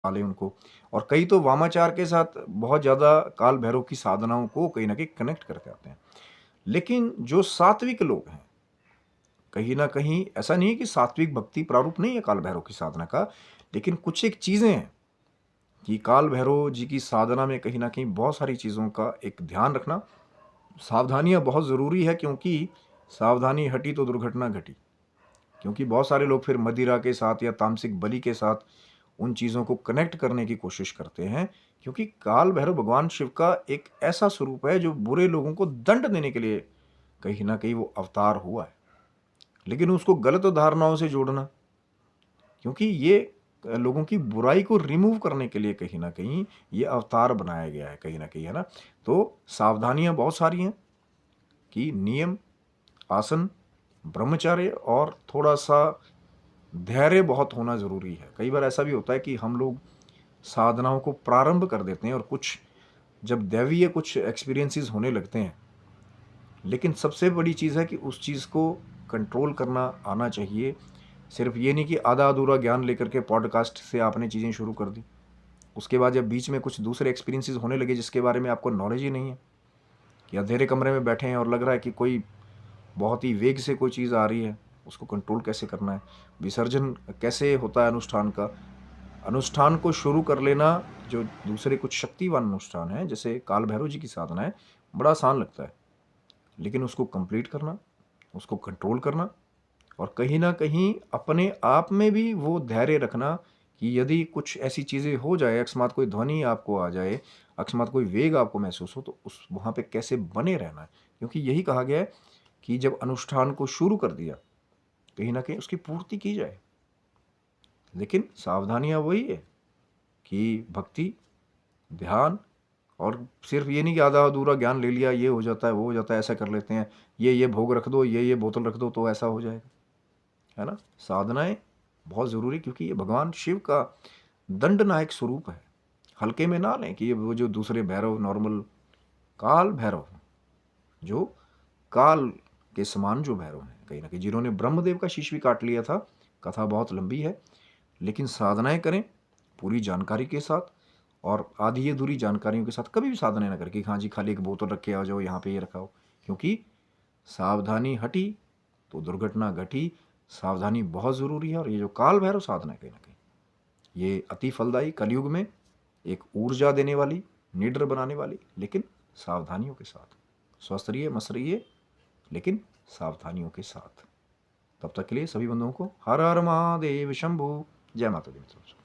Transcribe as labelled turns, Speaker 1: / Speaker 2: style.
Speaker 1: डाले उनको। और कई तो वामाचार के साथ बहुत ज़्यादा काल भैरव की साधनाओं को कहीं न कहीं कनेक्ट करके आते हैं। लेकिन जो सात्विक लोग हैं, कहीं न कहीं ऐसा नहीं है कि सात्विक भक्ति प्रारूप नहीं है काल भैरव की साधना का, लेकिन कुछ एक चीज़ें हैं कि काल भैरव जी की साधना में कहीं न कहीं बहुत सारी चीज़ों का एक ध्यान रखना, सावधानियाँ बहुत ज़रूरी है, क्योंकि सावधानी हटी तो दुर्घटना घटी। क्योंकि बहुत सारे लोग फिर मदिरा के साथ या तामसिक बलि के साथ उन चीज़ों को कनेक्ट करने की कोशिश करते हैं, क्योंकि काल भैरव भगवान शिव का एक ऐसा स्वरूप है जो बुरे लोगों को दंड देने के लिए कहीं न कहीं वो अवतार हुआ है। लेकिन उसको गलत धारणाओं से जोड़ना, क्योंकि ये लोगों की बुराई को रिमूव करने के लिए कहीं न कहीं ये अवतार बनाया गया है कहीं न कहीं, है ना? तो सावधानियाँ बहुत सारी हैं कि नियम, आसन, ब्रह्मचर्य और थोड़ा-सा धैर्य बहुत होना ज़रूरी है। कई बार ऐसा भी होता है कि हम लोग साधनाओं को प्रारंभ कर देते हैं और कुछ जब दैवीय कुछ एक्सपीरियंसेस होने लगते हैं, लेकिन सबसे बड़ी चीज़ है कि उस चीज़ को कंट्रोल करना आना चाहिए। सिर्फ़ ये नहीं कि आधा-अधूरा ज्ञान लेकर के पॉडकास्ट से आपने चीज़ें शुरू कर दी। उसके बाद जब बीच में कुछ दूसरे एक्सपीरियंसेस होने लगे जिसके बारे में आपको नॉलेज ही नहीं है, कि अंधेरे कमरे में बैठे हैं और लग रहा है कि कोई बहुत ही वेग से कोई चीज़ आ रही है, उसको कंट्रोल कैसे करना है, विसर्जन कैसे होता है अनुष्ठान का। अनुष्ठान को शुरू कर लेना, जो दूसरे कुछ शक्तिवान अनुष्ठान हैं, जैसे काल भैरव जी की साधना है, बड़ा आसान लगता है। लेकिन उसको कंप्लीट करना, उसको कंट्रोल करना और कहीं न कहीं अपने आप में भी वो धैर्य रखना कि यदि कुछ ऐसी चीज़ें हो जाए, अकस्मात कोई ध्वनि आपको आ जाए, अकस्मात कोई वेग आपको महसूस हो, तो उस वहाँ पे कैसे बने रहना है। क्योंकि यही कहा गया है कि जब अनुष्ठान को शुरू कर दिया, कहीं न कहीं उसकी पूर्ति की जाए। लेकिन सावधानियाँ वही है कि भक्ति, ध्यान और सिर्फ़ ये नहीं कि आधा-अधूरा ज्ञान ले लिया, ये हो जाता है, वो हो जाता है, ऐसा कर लेते हैं, ये भोग रख दो, ये बोतल रख दो तो ऐसा हो जाएगा, है ना? साधनाएँ बहुत ज़रूरी, क्योंकि ये भगवान शिव का दंडनायक स्वरूप है। हल्के में ना लें कि ये वो जो दूसरे भैरव नॉर्मल, काल भैरव, जो काल के समान जो भैरव हैं, कहीं न कहीं जिन्होंने ब्रह्मदेव का शीश भी काट लिया था। कथा बहुत लंबी है, लेकिन साधनाएँ करें पूरी जानकारी के साथ और आधी-अधूरी जानकारियों के साथ कभी भी साधनाएँ ना करें कि हाँ जी, खाली एक बोतल रख के आ जाओ, यहाँ पे ये रखा हो। क्योंकि सावधानी हटी तो दुर्घटना घटी। सावधानी बहुत ज़रूरी है और ये जो काल भैरव साधना है कहीं न कहीं, ये अति फलदायी, कलयुग में एक ऊर्जा देने वाली, निडर बनाने वाली, लेकिन सावधानियों के साथ। स्वस्थ रहिए, मस्त रहिए, लेकिन सावधानियों के साथ। तब तक के लिए सभी बंधुओं को हर हर महादेव शंभु। जय माता दी मित्रों।